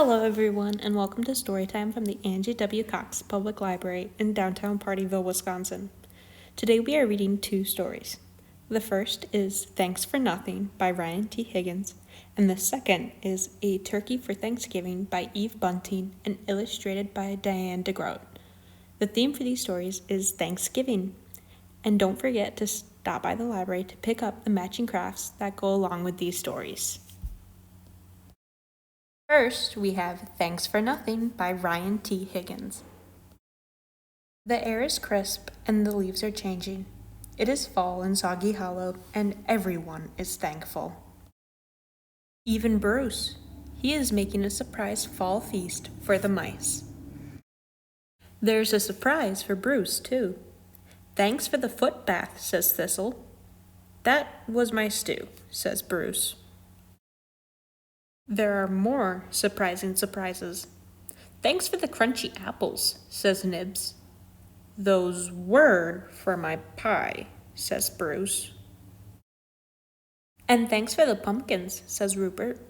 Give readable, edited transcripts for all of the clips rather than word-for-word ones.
Hello everyone, and welcome to Storytime from the Angie W. Cox Public Library in downtown Partyville, Wisconsin. Today we are reading two stories. The first is Thanks for Nothing by Ryan T Higgins, and the second is A Turkey for Thanksgiving by Eve Bunting and illustrated by Diane de Groat. The theme for these stories is Thanksgiving, and don't forget to stop by the library to pick up the matching crafts that go along with these stories. First, we have Thanks for Nothing by Ryan T Higgins. The air is crisp and the leaves are changing. It is fall in Soggy Hollow and everyone is thankful. Even Bruce. He is making a surprise fall feast for the mice. There's a surprise for Bruce, too. Thanks for the foot bath, says Thistle. That was my stew, says Bruce. There are more surprising surprises. Thanks for the crunchy apples, says Nibs. Those were for my pie, says Bruce. And thanks for the pumpkins, says Rupert.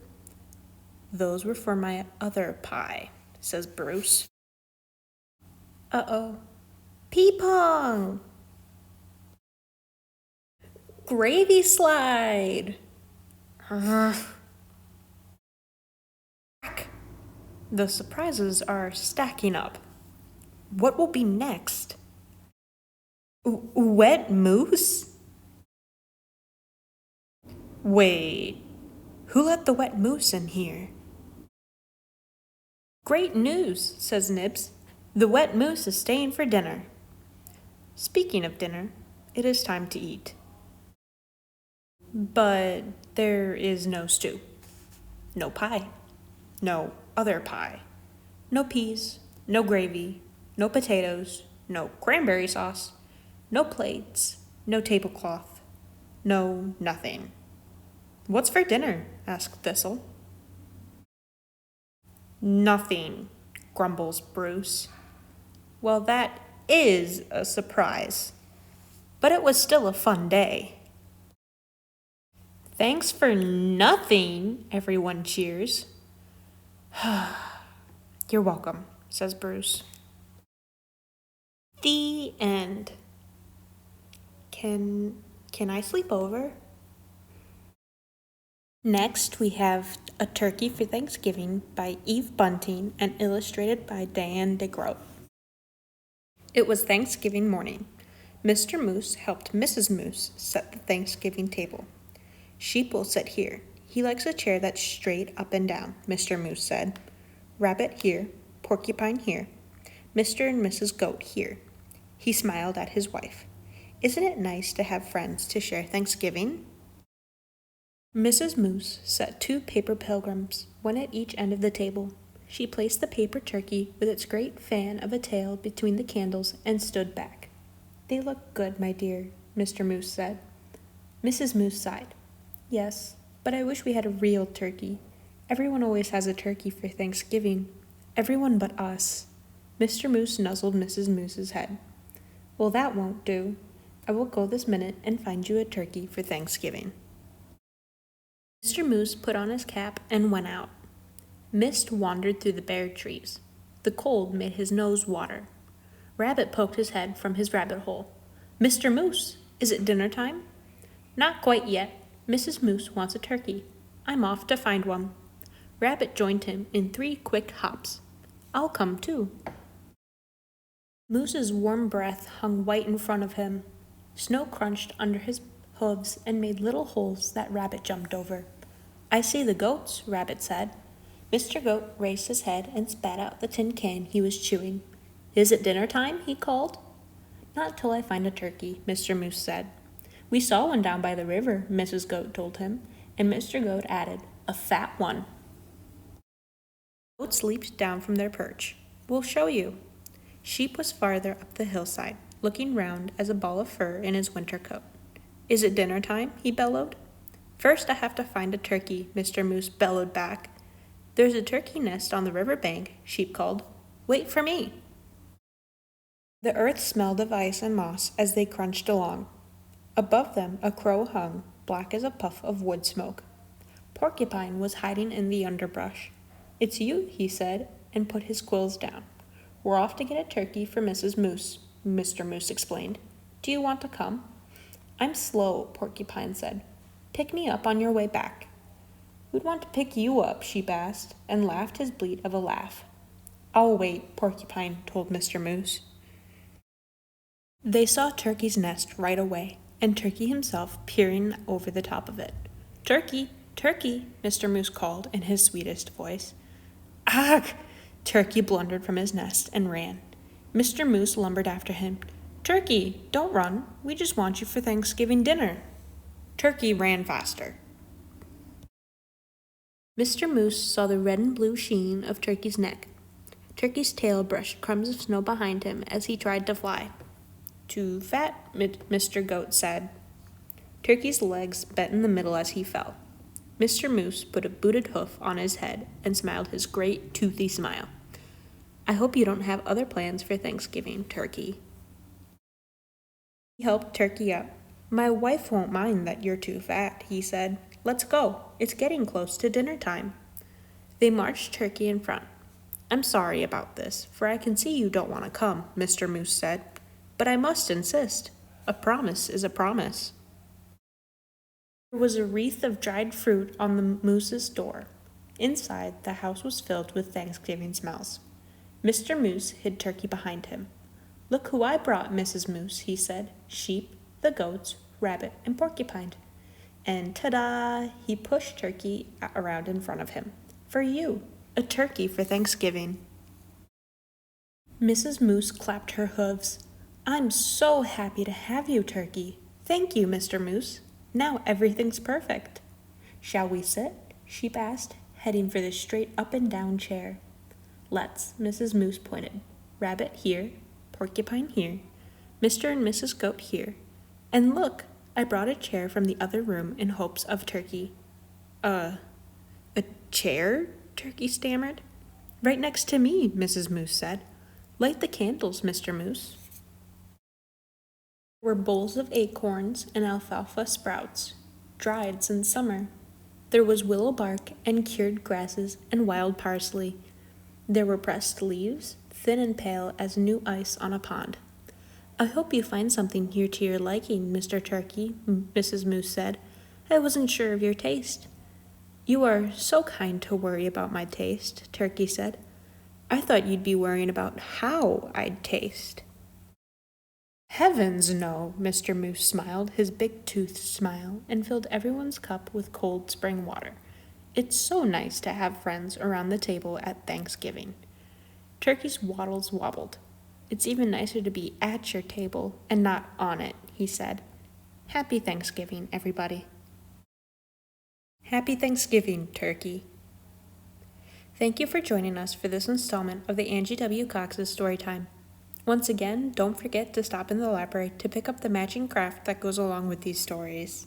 Those were for my other pie, says Bruce. Uh-oh. Pee-pong! Gravy slide! The surprises are stacking up. What will be next? Wet moose? Wait, who let the wet moose in here? Great news, says Nibs. The wet moose is staying for dinner. Speaking of dinner, it is time to eat. But there is no stew, no pie, no other pie, no peas, no gravy, no potatoes, no cranberry sauce, no plates, no tablecloth, no nothing. What's for dinner? Asked Thistle. Nothing, grumbles Bruce. Well, that is a surprise. But it was still a fun day. Thanks for nothing, everyone cheers. You're welcome, says Bruce. The end. Can I sleep over? Next, we have A Turkey for Thanksgiving by Eve Bunting and illustrated by Diane de Groat. It was Thanksgiving morning. Mr. Moose helped Mrs. Moose set the Thanksgiving table. Sheep will sit here. He likes a chair that's straight up and down, Mr. Moose said. Rabbit here, Porcupine here, Mr. and Mrs. Goat here. He smiled at his wife. Isn't it nice to have friends to share Thanksgiving? Mrs. Moose set 2 paper pilgrims, one at each end of the table. She placed the paper turkey with its great fan of a tail between the candles and stood back. They look good, my dear, Mr. Moose said. Mrs. Moose sighed. Yes, but I wish we had a real turkey. Everyone always has a turkey for Thanksgiving. Everyone but us. Mr. Moose nuzzled Mrs. Moose's head. Well, that won't do. I will go this minute and find you a turkey for Thanksgiving. Mr. Moose put on his cap and went out. Mist wandered through the bare trees. The cold made his nose water. Rabbit poked his head from his rabbit hole. Mr. Moose, is it dinner time? Not quite yet. Mrs. Moose wants a turkey. I'm off to find one. Rabbit joined him in 3 quick hops. I'll come too. Moose's warm breath hung white in front of him. Snow crunched under his hooves and made little holes that Rabbit jumped over. I see the goats, Rabbit said. Mr. Goat raised his head and spat out the tin can he was chewing. Is it dinner time? He called. Not till I find a turkey, Mr. Moose said. We saw one down by the river, Mrs. Goat told him, and Mr. Goat added, a fat one. Goats leaped down from their perch. We'll show you. Sheep was farther up the hillside, looking round as a ball of fur in his winter coat. Is it dinner time? He bellowed. First I have to find a turkey, Mr. Moose bellowed back. There's a turkey nest on the river bank, Sheep called. Wait for me. The earth smelled of ice and moss as they crunched along. Above them a crow hung, black as a puff of wood smoke. Porcupine was hiding in the underbrush. "It's you," he said, and put his quills down. "We're off to get a turkey for Mrs. Moose," Mr. Moose explained. "Do you want to come?" "I'm slow," Porcupine said. "Pick me up on your way back." "Who'd want to pick you up?" Sheep asked, and laughed his bleat of a laugh. "I'll wait," Porcupine told Mr. Moose. They saw Turkey's nest right away, and Turkey himself peering over the top of it. "Turkey, Turkey," Mr. Moose called in his sweetest voice. "Ugh!" Turkey blundered from his nest and ran. Mr. Moose lumbered after him. "Turkey, don't run. We just want you for Thanksgiving dinner." Turkey ran faster. Mr. Moose saw the red and blue sheen of Turkey's neck. Turkey's tail brushed crumbs of snow behind him as he tried to fly. "Too fat," Mr. Goat said. Turkey's legs bent in the middle as he fell. Mr. Moose put a booted hoof on his head and smiled his great toothy smile. "I hope you don't have other plans for Thanksgiving, Turkey." He helped Turkey up. "My wife won't mind that you're too fat," he said. "Let's go. It's getting close to dinner time." They marched Turkey in front. "I'm sorry about this, for I can see you don't want to come," Mr. Moose said. "But I must insist. A promise is a promise." There was a wreath of dried fruit on the moose's door. Inside, the house was filled with Thanksgiving smells. Mr. Moose hid Turkey behind him. "Look who I brought, Mrs. Moose," he said. "Sheep, the goats, Rabbit, and Porcupine." And ta-da! He pushed Turkey around in front of him. "For you, a turkey for Thanksgiving." Mrs. Moose clapped her hooves. "I'm so happy to have you, Turkey. Thank you, Mr. Moose. Now everything's perfect." "Shall we sit?" Sheep asked, heading for the straight up and down chair. "Let's," Mrs. Moose pointed. "Rabbit here, Porcupine here, Mr. and Mrs. Goat here. And look, I brought a chair from the other room in hopes of Turkey." A chair?" Turkey stammered. "Right next to me," Mrs. Moose said. "Light the candles, Mr. Moose." There were bowls of acorns and alfalfa sprouts, dried since summer. There was willow bark and cured grasses and wild parsley. There were pressed leaves, thin and pale as new ice on a pond. "I hope you find something here to your liking, Mr. Turkey," Mrs. Moose said. "I wasn't sure of your taste." "You are so kind to worry about my taste," Turkey said. "I thought you'd be worrying about how I'd taste." "Heavens, no," Mr. Moose smiled his big-toothed smile and filled everyone's cup with cold spring water. "It's so nice to have friends around the table at Thanksgiving." Turkey's wattles wobbled. "It's even nicer to be at your table and not on it," he said. "Happy Thanksgiving, everybody." Happy Thanksgiving, Turkey. Thank you for joining us for this installment of the Angie W. Cox's Storytime. Once again, don't forget to stop in the library to pick up the matching craft that goes along with these stories.